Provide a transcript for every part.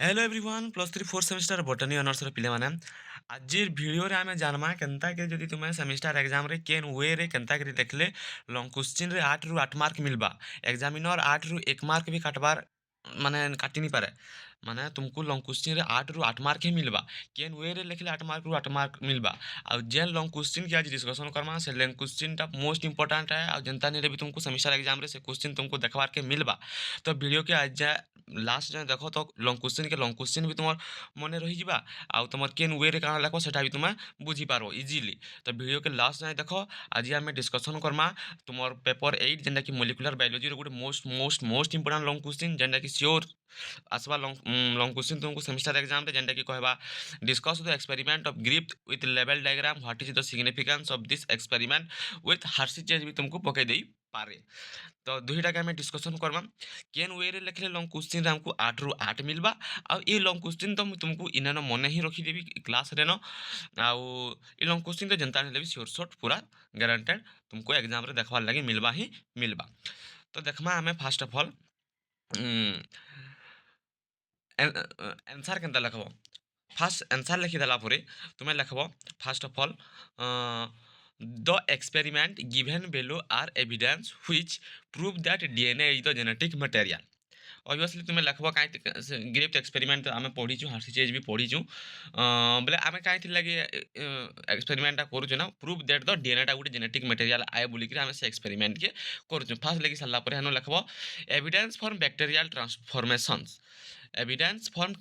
Hello everyone plus three fourth semester botany honours पिले माने आज वीडियो रे आमे जानमा केनता के जदि तुमे सेमिस्टर एग्जाम रे केन वे रे केनता के देखले लॉन्ग क्वेश्चन रे 8 रु 8 मार्क मिलबा एग्जामिनर 8 रु 1 मार्क भी काटबार माने काटी नहीं पारे माने तुमको लॉन्ग क्वेश्चन रे 8 रु 8 मार्क ही मिलबा केन वे रे लिखले 8 मार्क रु 8 मार्क मिलबा आ जेन लॉन्ग क्वेश्चन के आज डिस्कशन करमा से लॉन्ग क्वेश्चन टा मोस्ट इंपोर्टेंट है आ जनता ने भी तुमको सेमिस्टर एग्जाम रे से क्वेश्चन तुमको देखबार के मिलबा तो वीडियो के आज लास्ट जाए देख तो लॉन्ग क्वेश्चन भी तुम मन रही आउ तुम केन वे रे काଣା लिख सेटा भी तुम बुझी पारो इजिली तो वीडियो के लास्ट जाए देख आज आम डिस्कसन करमा तुम पेपर 8 जेनटा कि मोलिकुलर बायोलॉजी रो गोटे most most most important long question जेनटा कि श्योर आसवा लॉन्ग क्वेश्चन तुमको सेमिस्टर एग्जाम रे जेनटा कि कहबा discuss the experiment of Griffith with लेवल diagram what is the significance of this experiment with Hershey Chase भी तुमको पकई दे पारे तो दुईटा के आम डिस्कसन करमा केन वे रे लिखले लॉन्ग क्वेश्चन हमको 8 रु 8 मिलबा आ ये लॉन्ग क्वेश्चन तो तुमको इना न मन ही रखीदेवी क्लास रे न आउ ये लॉन्ग क्वेश्चन तो जनता ने भी श्योर शॉर्ट पूरा गारंटेड तुमको एग्जाम रे देखवार लगी मिलबा ही मिलबा तो देखमा हमें फास्ट ऑफ ऑल आंसर केनता लिखब फास्ट आंसर लिखिदेला ପରେ तुम लिखब fast of all the experiment given below are evidence which prove that DNA is the genetic material obviously तुम्हें लिखब कहीं ग्रेप्ट एक्सपेरिमेंट आम पढ़ीचु हार्सी चेज भी पढ़ीचु बोले आम कहीं लगे एक्सपेरिमेंटा करूँ ना प्रूफ दैट द डीएनएटा गोटे जेनेटिक मटेरियल आए बोलिक आम से एक्सपेरिमेंट के करूँ फास्ट लिखि सारापर हेन लिखब evidence for bacterial transformations evidence form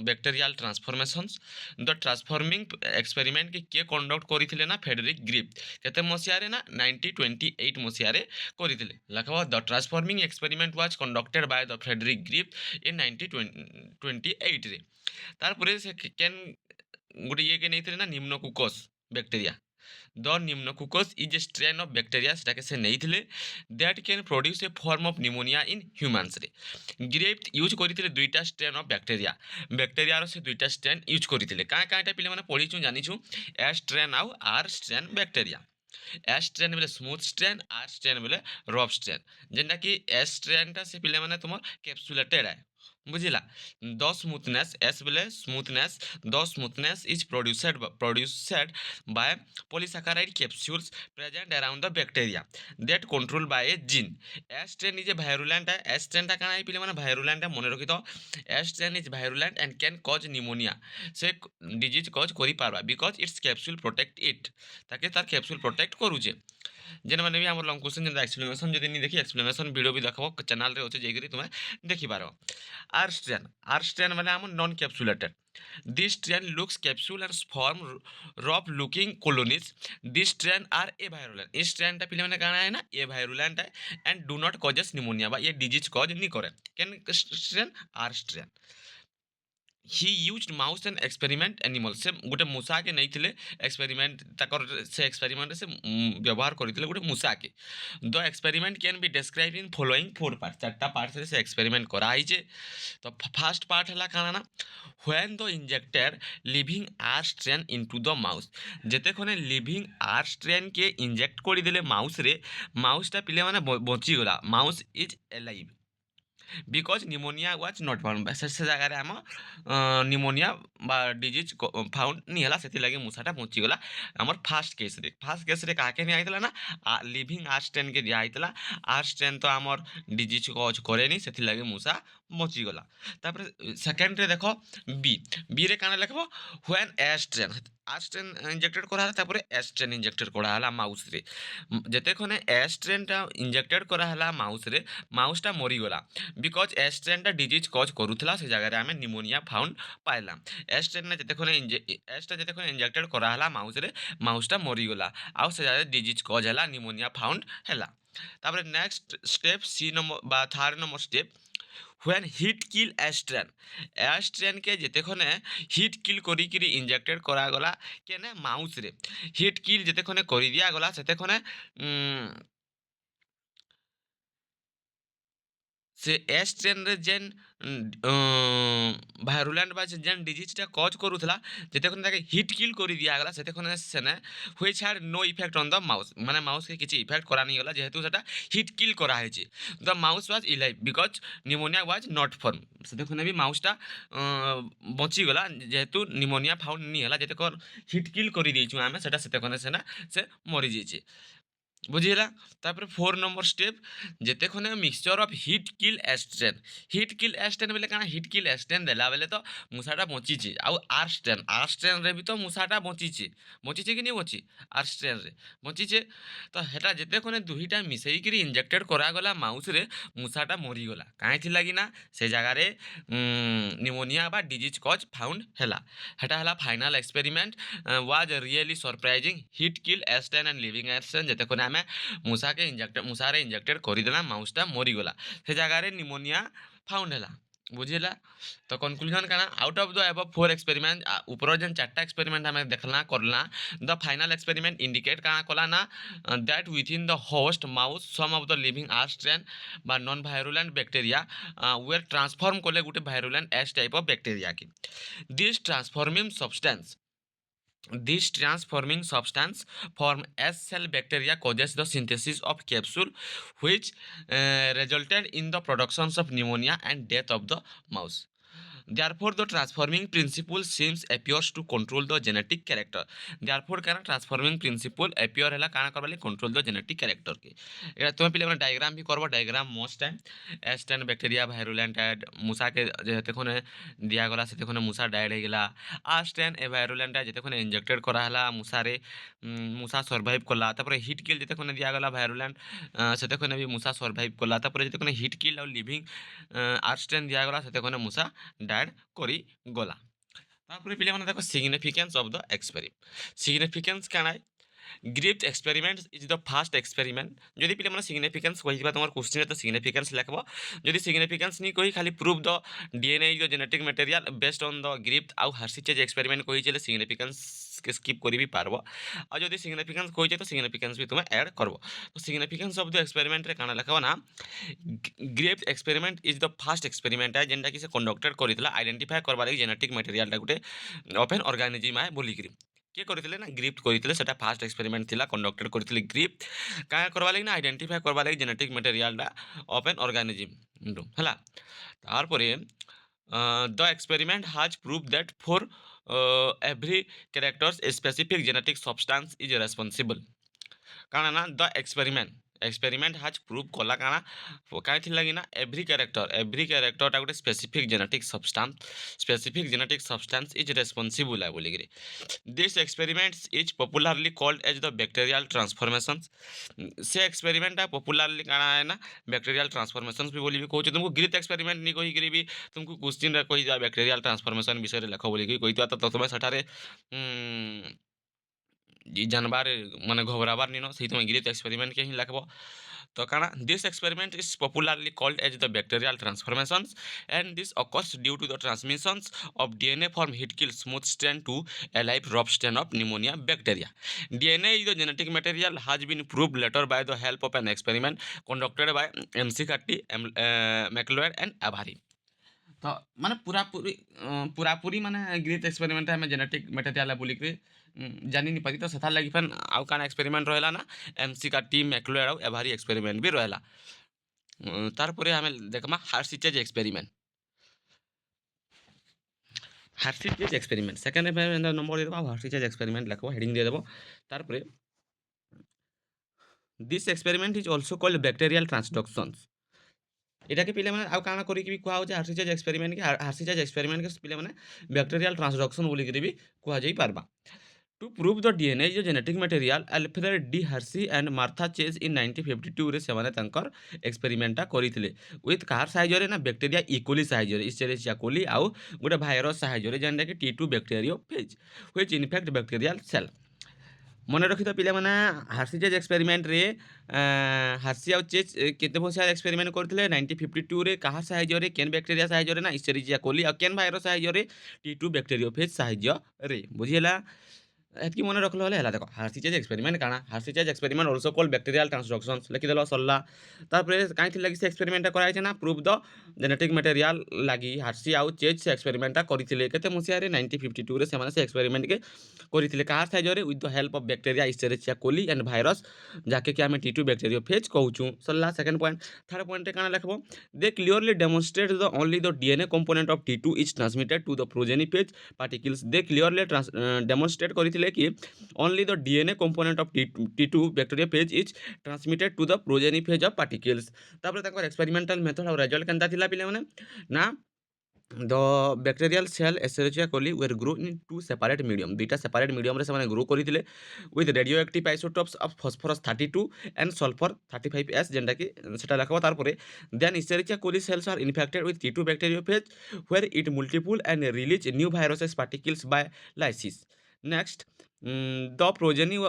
bacterial transformations the transforming experiment के कंडक्ट करते ना फेडरिक ग्रिप केते मसीह ना 1928 मसीह करते लिखब the transforming experiment was conducted by the Frederick Griffith in 1928 रे तारपरे से केन गोटे ये के नहीं ना pneumococcus bacteria the pneumococcus is a strain of bacteria सेटाके से नहीं that can produce a form of pneumonia in humans रे ग्रेप्ट यूज करते दुईटा स्ट्रेन ऑफ बैक्टेरिया से दुईटा स्ट्रेन यूज करते क्या क्या पे मैंने पढ़ीचु जानीचु ए स्ट्रेन आउ R strain bacteria S strain बोले स्मूथ स्ट्रेन आर स्ट्रेन बोले रफ स्ट्रेन जेनटा कि एस स्ट्रेनटा से पे मैंने तुम कैप्सुलेटेड है बुझिला द स्मूथनेस एस बोले smoothness the smoothness is produced by polysaccharide capsules present around the bacteria that controlled by a gene S strain is a virulent है एस स्ट्रेन टा काना पे मैंने virulent है मन रखी तो S strain is virulent and can cause pneumonia से डिजीज कज करि पारबा because its capsule protect it ताकि तार कैप्सूल प्रोटेक्ट करूचे जेन मैंने भी आम लॉन्ग क्वेश्चन जेन एक्सप्लेनेशन जब नहीं देखी एक्सप्लेनेशन वीडियो भी देखब चैनल रे अच्छे जाकर तुम्हें देखिपार आर स्ट्रेन मैंने आम non capsulated this strain looks capsule and form rough looking colonies this strain are avirulent इस स्ट्रेन पे मैंने कहना है ना ए वायरुलेंट है and do not causes pneumonia ये डिजीज कॉज नहीं करे कैन strain R strain he used mouse and experiment animal से गोटे मूषा के नहीं एक्सपेरिमेंट तकर से एक्सपेरिमेंट से व्यवहार करते गोटे मूषा के the experiment can be describe in following 4 part 4टा पार्ट से एक्सपेरिमेंट कराई तो फर्स्ट पार्ट है काना ना when the injected living R strain into the mouse जेते खने लिविंग आर स्ट्रेन के इंजेक्ट करदे माउस रे माउसटा पिले माने बचिगला mouse is alive because pneumonia was not found से जगह आम निमोनिया बा डिजीज फाउंड नहीं है से लगे मूषाटा बचिगला आम फास्ट केस रे क्या नहीं आईला ना लिविंग आर स्ट्रेन के दिखाई आर स्ट्रेन तो आम डिजीज कज करे से लगे मूषा बचिगला सेकेंड रे देख बी रे काना लिखब when a strain R strain injected कराला ए स्ट्रेन इंजेक्टेड कराला माउस रे जेते खने ए स्ट्रेनटा इंजेक्टेड कराला माउसटा मरीगला बिकज ए स्ट्रेनटा डिजीज कज करूला से जगह आम pneumonia found Pila a strain एसटा जिते इंजेक्टेड कराला माउसटा मरीगला आउ से जगह डिजीज कज है निमोनिया फाउंड है नेक्स्ट स्टेप सी नंबर बा third number step when heat kill a strain के जिते खने हिट किल करी इंजेक्टेड करागला केने माउस रे हिट किल जिते खने कर दिगला से खने से ए स्ट्रेन रे जेन भाइरुलेंट बा जेन डिजीजटा कज करूला जेतेखन ताके हिट किल कर दिगला सेतेखन सेने which had no effect on the mouse माने माउस के किछि इफेक्ट करा नहीं गला जेहेतु सेटा हिट किल करा है the mouse was alive because pneumonia was not form सेतेखन भी माउसटा बची गला जेहेतु निमोनिया फाउंड नहीं हला जेतेखन हिट किल कर देइछु आमे सेटा सेतेखन सेना से मरि जेछि बुझीला तापर 4 नंबर स्टेप जेते खने मिक्सचर ऑफ हिट किल एस्ट्रेन बेले काना हिट किल एस्ट्रेन देला बेले तो मुसाटा बचिछि आउ आर स्ट्रेन रे भी तो मुसाटा बचिछि कि नहीं बची आर स्ट्रेन रे बचिछे तो हेटा जेते खने दुहीटा मिसई करी इंजेक्टेड करा गला माउस रे मुसाटा मरी गला काहे थी लागी ना से जगह रे निमोनिया बा डिजीज कज फाउंड हेला हेटा हला final experiment was really surprising heat kill S strain and living S strain जेते खने आमे मुसा रे इंजेक्टेड करदेला माउसटा मरीगला से जगह रे निमोनिया फाउंड है बुझीला तो कंक्लूजन काना out of the above 4 experiment ऊपर जेन 4टा एक्सपेरिमेंट हमें देखला करला द फाइनल एक्सपेरिमेंट इंडिकेट काना कला ना that within the host mouse some of the living R strain बा non virulent bacteria were transform कले गुटे virulent S type of bacteria की this transforming substance from S cell bacteria causes the synthesis of capsule which resulted in the productions of pneumonia and death of the mouse. Therefore, the transforming principle seems appears to control the genetic character. Therefore, kana transforming principle appear hela kana करबाले control the genetic character के एटा तुम पिले diagram भी करबो diagram most time S strain bacteria virulent एड मुसा के जेते कोने दिया गला सेते कोने मुसा डाइड हे गेला आस्टेन ए वायरुलेंट जेते कोने इंजेक्टेड करा हला मुसा रे मुसा सर्वाइव कला तापर हिट किल जेते कोने दिया गला वायरुलेंट सेते कोने भी मुसा सर्वाइव कला तापर जेते कोने हिट किल और लिविंग आस्टेन दिया गला सेते कोने मुसा डाइड करी गला तापर पिले माने देखो significance of the experiment significance काना Griffith experiment is the first experiment जदि पिले माने सिग्निफिकेंस कहिबा तमर क्वेश्चन तो सिग्निफिकेंस लिखबो जदि सिग्निफिकेंस नहीं कहि खाली prove the DNA the genetic material based on the gripped आउ हर्षिचेज एक्सपेरिमेंट कहि चले सिग्निफिकेंस के स्किप करी भी पारबो आ जदि सिग्निफिकेंस कहि तो सिग्निफिकेंस भी तुम ऐड करबो तो सिग्निफिकेंस ऑफ द एक्सपेरिमेंट रे काना लिखबो ना gripped experiment is the first experiment है जेंटा कि से कंडक्टेड करितला आइडेंटिफाई करबा लागि जेनेटिक मटेरियल गुटे ओपन ऑर्गेनिज्म है बोली करी किए करते ना ग्रिप्ट करते सेटा फास्ट एक्सपेरिमेंट थिला कंडक्टेड करते ग्रिप्ट क्या करवा लगी ना आइडेंटिफाई करवा लगी जेनेटिक मटेरियल ओपन ऑर्गेनिज्म है तार द एक्सपेरिमेंट हाज prove that for every characters specific genetic substance is responsible काना ना द एक्सपेरिमेंट हाज प्रूव कला काना कहीं लगी ना एवरी कैरेक्टर गोटे specific genetic substance is responsible है बोलिक this experiments is popularly called as the bacterial transformation से एक्सपेरिमेंट पॉपुलरली काना है ना बैक्टीरियल ट्रांसफॉर्मेशन भी बोली भी कहूँ तुमको ग्रीथ एक्सपेरिमेंट नहीं कहीकि भी तुमको क्वेश्चन कही दिया बैक्टीरियल ट्रांसफॉर्मेशन विषय लेख बोलिक कही तो तुम सेठारे जानबार माने घबराबार निनो सही तुम ग्रीथ एक्सपेरिमेंट के ही लिखबो तो काना this experiment is popularly called as the bacterial transformations and this occurs due to the transmissions of DNA from heat kill smooth strain to a live rough strain of pneumonia bacteria. DNA is the genetic material has been proved later by the help of an experiment conducted by McCarthy, McLeod and Avery. तो माने पूरापूरी माने ग्रीथ experiment हमें genetic material बोलिक जानी नहीं पाती तो सथा लगी फन आउ काना एक्सपेरिमेंट रहेला ना McCarthy मैक्लोड आउ एभारी एक्सपेरिमेंट भी रहेला तार परे हमें देखमा हार्सिचेज एक्सपेरिमेंट सेकंड नंबर दे देबो हार्सिचेज एक्सपेरिमेंट लिखबो हेडिंग दे देबो तार परे this experiment is also called bacterial transductions एटा के पिले माने आउ काना करी कि भी कुआ हो जे हार्सिचेज एक्सपेरिमेंट के पिले माने बैक्टीरियल ट्रांसडक्शन बोली करी भी कुआ जाई पारबा टू प्रूव द डीएनए जो genetic material Alfred D Hershey and Martha Chase in 1952 रे सेमाने तंकर एक्सपेरिमेंटा करिथिले विथ कार साहाय्य रे ना बैक्टीरिया इकोली साहाय्य रे इस्चेरिचिया कोली आउ गोटे भाइरस साहाय्य रे जेंडा कि T2 bacteriophage which infect bacterial cell मन रखी तो पिले माने हार्सिचेज एक्सपेरिमेंट रे हार्सी आउ चेज केते बसिया एक्सपेरिमेंट करथिले 1952 रे कहा साहाय्य रे केन बैक्टीरिया साहाय्य रे ना इस्चेरिचिया कोली आ केन भाइरस साहाय्य रे T2 बैक्टीरियोफेज साहाय्य रे बुझियला ଏତ୍କି ମନେ ରଖିଲେ ହେଲେ ହେଲା ଦେଖ ହାର୍ସିଚେଜ୍ ଏକ୍ସପେରିମେଣ୍ଟ କାଣା ହାର୍ସିଚେଜ୍ ଏକ୍ସପେରିମେଣ୍ଟ ଅଲସୋ କଲ୍ଡ ବ୍ୟାକ୍ଟେରିଆଲ ଟ୍ରାନ୍ସଡକ୍ସନ୍ସ ଲେଖିଦେଲ ସରଲା ତାପରେ କାଇଁଥିର୍ ଲାଗି ସେ ଏକ୍ସପେରିମେଣ୍ଟଟା କରାହେଇଛେ ନା ପ୍ରୁଭ୍ ଦ ଜେନେଟିକ୍ ମେଟେରିଆଲ ଲାଗି ହାର୍ସି ଆଉ ଚେଜ୍ ସେ ଏକ୍ସପେରିମେଣ୍ଟଟା କରିଥିଲେ କେତେ ମସିହାରେ 1952 ରେ ସେମାନେ ସେ ଏକ୍ସପେରିମେଣ୍ଟକେ କରିଥିଲେ କାହାର ସାହାଯ୍ୟରେ with the help of bacteria Escherichia coli and virus ଯାହାକେ କି ଆମେ T2 ବ୍ୟାକ୍ଟେରିଓଫେଜ୍ କହୁଛୁ ସରଲା ସେକେଣ୍ଡ ପଏଣ୍ଟ ଥାର୍ଡ ପଏଣ୍ଟରେ କାଣା ଲେଖବ ଦେ clearly demonstrate the only the DNA component of T2 is transmitted to the progeny phase particles they clearly demonstrate କରିଥିଲେ କି only the DNA component of T2 bacteriophage is transmitted to the progeny phase of particles ତାପରେ ତାଙ୍କର experimental method ଆଉ result କେନ୍ତା ଥିଲା ପିଲାମାନେ ନା the bacterial cell Escherichia coli were grown in two separate medium ଦୁଇଟା separate medium ରେ ସେମାନେ grow କରିଥିଲେ with radioactive isotopes of phosphorus 32 and sulfur 35s ଯେନ୍ଟା କି ସେଟା ଲେଖବ ତାରପରେ then Escherichia coli cells are infected with T2 bacteriophage where it multiple and release new viruses particles by lysis next the progeny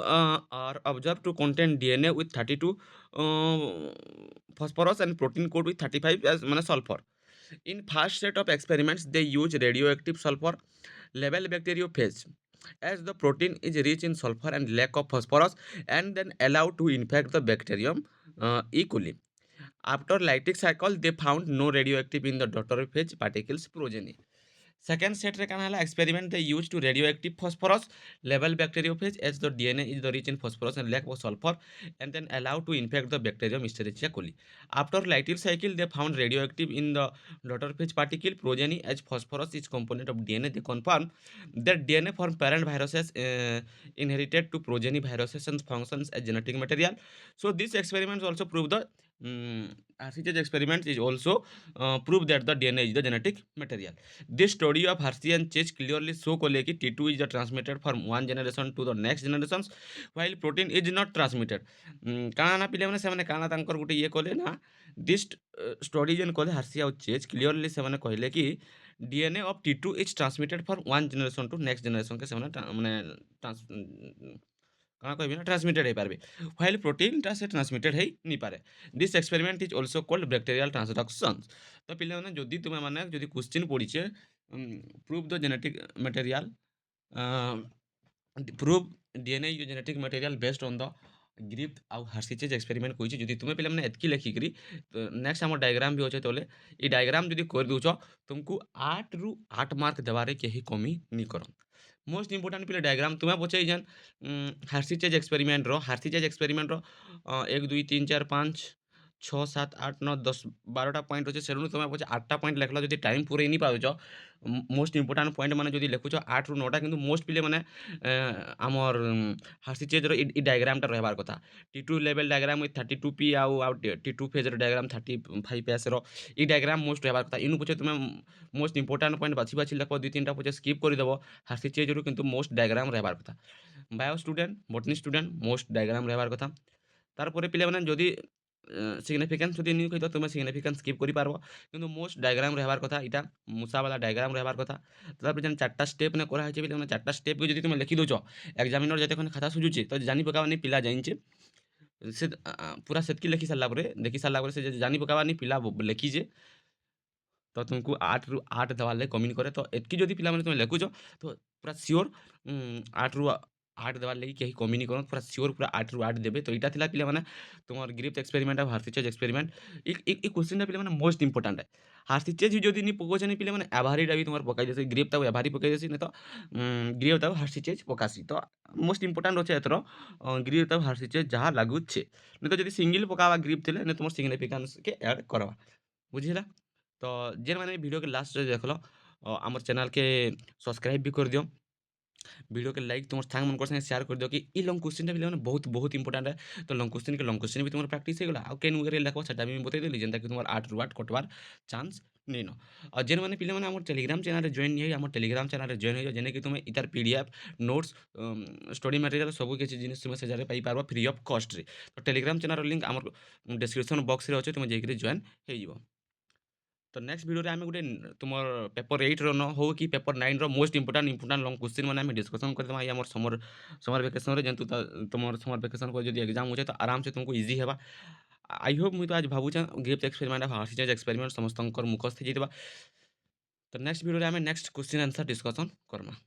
are observed to contain DNA with 32 phosphorus and protein code with 35 as মানে sulfur in first set of experiments, they use radioactive sulfur level bacteriophage as the protein is rich in sulfur and lack of phosphorus and then allowed to infect the bacterium E. coli. After lytic cycle, they found no radioactive in the daughter phage particles progeny. Second set रे काना हला experiment they used to radioactive phosphorus level bacteriophage as the DNA is the rich in phosphorus and lack of sulfur and then allowed to infect the bacterium Escherichia coli. After lytyl cycle they found radioactive in the daughter phage particle progeny as phosphorus is component of DNA. They confirm that DNA from parent viruses inherited to progeny viruses and functions as genetic material. So these experiments also prove the RCH experiment is also prove that the DNA is the genetic material. This study of Hershey and Chase clearly show kole ki T2 is the transmitted from one generation to the next generations while protein is not transmitted. କାଣା ନା ପିଲାମାନେ ସେମାନେ କାଣା ତାଙ୍କର ଗୋଟେ ଇଏ କଲେ ନା this study ଯେନ୍ କଲେ Hershey ଆଉ Chase clearly ସେମାନେ କହିଲେ କି DNA of T2 is transmitted from one generation to next generation के ସେମାନେ ମାନେ କାଣା କହିବି ନା transmitted ହେଇପାରିବେ while proteinଟା ସେ transmitted ହେଇ ନି ପାରେ this experiment is also called bacterial transductions ତ ପିଲାମାନେ ଯଦି ତୁମେମାନେ ଯଦି question ପଡ଼ିଛେ prove the genetic material prove DNA is genetic material based on the ଗ୍ରିଫ୍ଟ ଆଉ ହାର୍ସିଚେଜ୍ ଏକ୍ସପେରିମେଣ୍ଟ କହିଛି ଯଦି ତୁମେ ପିଲାମାନେ ଏତ୍କି ଲେଖିକିରି ନେକ୍ସଟ ଆମର ଡାଇଗ୍ରାମ ବି ଅଛେ ତଲେ ଏଇ ଡାଇଗ୍ରାମ ଯଦି କରିଦେଉଛ ତୁମକୁ 8 ରୁ 8 ମାର୍କ ଦେବାରେ କେହି କମି ନି କରନ୍ ମୋଷ୍ଟ ଇମ୍ପୋର୍ଟାଣ୍ଟ ପିଲା ଡାଇଗ୍ରାମ ତୁମେ ପଚାଇ ଯେନ୍ ହାର୍ସିଚେଜ୍ ଏକ୍ସପେରିମେଣ୍ଟର 1 2 3 4 5 6 7 8 9 10 12ଟା ପଏଣ୍ଟ ଅଛି ସେଣୁ ତୁମେ ପଛେ 8ଟା ପଏଣ୍ଟ ଲେଖିଲ ଯଦି ଟାଇମ୍ ପୁରେଇ ନି ପାରୁଛ ମୋଷ୍ଟ ଇମ୍ପୋର୍ଟାଣ୍ଟ ପଏଣ୍ଟ ମାନେ ଯଦି ଲେଖୁଛ 8 ରୁ 9ଟା କିନ୍ତୁ ମୋଷ୍ଟ ପିଲେ ମାନେ ଆମର ହାର୍ସିଚେଜ୍ର ଇ ଡାଇଗ୍ରାମଟା ରହିବାର କଥା T2 level diagram with 32p ଆଉ T2 ଫେଜ୍ର ଡାଇଗ୍ରାମ 35sର ଇ ଡାଇଗ୍ରାମ ମୋଷ୍ଟ ରହିବାର କଥା ଇନୁ ପଛେ ତୁମେ ମୋଷ୍ଟ ଇମ୍ପୋର୍ଟାଣ୍ଟ ପଏଣ୍ଟ ବାଛି ବାଛି ଲେଖ 2 3ଟା ପଛେ ସ୍କିପ୍ କରିଦେବ ହାର୍ସିଚେଜ୍ରୁ କିନ୍ତୁ ମୋଷ୍ଟ ଡାଇଗ୍ରାମ ରହିବାର କଥା bio student botany student most diagram ରହିବାର କଥା ତାରପରେ ପିଲାମାନେ ଯଦି সিগনিফিকেন্স যদি নি কইতো তুমি সিগনিফিকেন্স স্কিপ করি পারবো কিন্তু মোস্ট ডায়াগ্রাম রহবার কথা এটা মুসাওয়ালা ডায়াগ্রাম রহবার কথা তারপরে যেন চারটা স্টেপ নে করা হয়েছে মানে চারটা স্টেপ যদি তুমি লিখি দৌছ এক্সামিনর যেতক্ষণ খাতা সুঝুছে তো জানি পকাবানি পিলা জানিছে সে পুরা সেতকি লেখি সারলা পরে দেখি সারলা পরে সে জানি পকাবানি পিলা লেখিছে ତ ତୁମକୁ 8ରୁ 8 ଦେବାର୍ ଲାଗି କମିନ୍ କରେ ତ ଏତ୍କି ଯଦି ପିଲାମାନେ ତୁମେ ଲେଖୁଛ ତ ପୁରା ସିଓର 8ରୁ 8 ଦେବାର୍ ଲାଗି କେହି କମି ନି କରନ୍ ପୁରା ସିଓର ପୁରା 8ରୁ 8 ଦେବେ ତ ଇଟା ଥିଲା ପିଲାମାନେ ତୁମର ଗ୍ରିଫ୍ଟ ଏକ୍ସପେରିମେଣ୍ଟ ଆଉ ହାର୍ସିଚେଜ୍ ଏକ୍ସପେରିମେଣ୍ଟ ଇ କ୍ୱେଶ୍ଚିନ୍ଟା ପିଲାମାନେ ମୋଷ୍ଟ ଇମ୍ପୋର୍ଟାଣ୍ଟ ଏ ହାର୍ସିଚେଜ୍ ଯଦି ନି ପକଉଛନି ପିଲାମାନେ ଏଭାରିଟା ବି ତୁମର ପକାଇ ଦେସି ଗ୍ରିଫ୍ଟ ଆଉ ଏଭାରି ପକାଇ ଦେସି ନାଇଁ ତ ଗ୍ରିଫ୍ଟ ଆଉ ହାର୍ସିଚେଜ୍ ପକାସି ତ ମୋଷ୍ଟ ଇମ୍ପୋର୍ଟାଣ୍ଟ ଅଛେ ଏଥର ଗ୍ରିଫ୍ଟ ଆଉ ହାର୍ସିଚେଜ୍ ଯାହା ଲାଗୁଛେ ନାଇଁ ତ ଯଦି ସିଙ୍ଗିଲ୍ ପକାବା ଗ୍ରିଫ୍ଟ ଥିଲେ ନାଇଁ ତୁମର ସିଗ୍ନିଫିକାନ୍ସକେ ଆଡ଼୍ କରବା ବୁଝିଲା ତ ଯେନ୍ ମାନେ ଭିଡ଼ିଓ के लास्ट रे देखलो हमर चैनल के सब्सक्राइब भी कर दियो वीडियो के लाइक तुम सांग मन संगे शेयर कर दियो कि ई लॉन्ग क्वेश्चन टा भी बहुत बहुत इंपोर्टेंट है तो लॉन्ग क्वेश्चन भी तुम प्रैक्टिस हो गला आ केन वे लिखो सेटा भी बतई देली जेंता कि तुम 8 रू 8 कटवार चांस नहीं न और जेन माने पिले माने हमर टेलीग्राम चैनल रे जॉइन नहीं हमर टेलीग्राम चैनल रे जॉइन हो जेने कि तुम इतार पीडीएफ नोट्स स्टडी मटेरियल सब किसी जिनिस तुम से जारे पाई पारबो फ्री ऑफ कॉस्ट रे तो टेलीग्राम चैनल लिंक हमर डिस्क्रिप्शन बॉक्स रे अछि तुम जेकरी जॉइन हे जिवो तो नेक्स्ट वीडियो रे आमे गुटे तुमर पेपर 8 रो न हो कि पेपर 9 रो मोस्ट इंपोर्टेंट लॉन्ग क्वेश्चन माने आमे डिस्कशन करदमा हमर समर वेकेशन रे जंतु तुमर समर वेकेशन को जदी एग्जाम होचे तो आराम से तुमको इजी हेबा आई होप मुई तो आज भाबुचा गिफ्ट एक्सपेरिमेंट हार्सिचेज एक्सपेरिमेंट समस्तंकर मुखस्थ जेतबा तो नेक्स्ट वीडियो रे आमे next question answer discussion Karma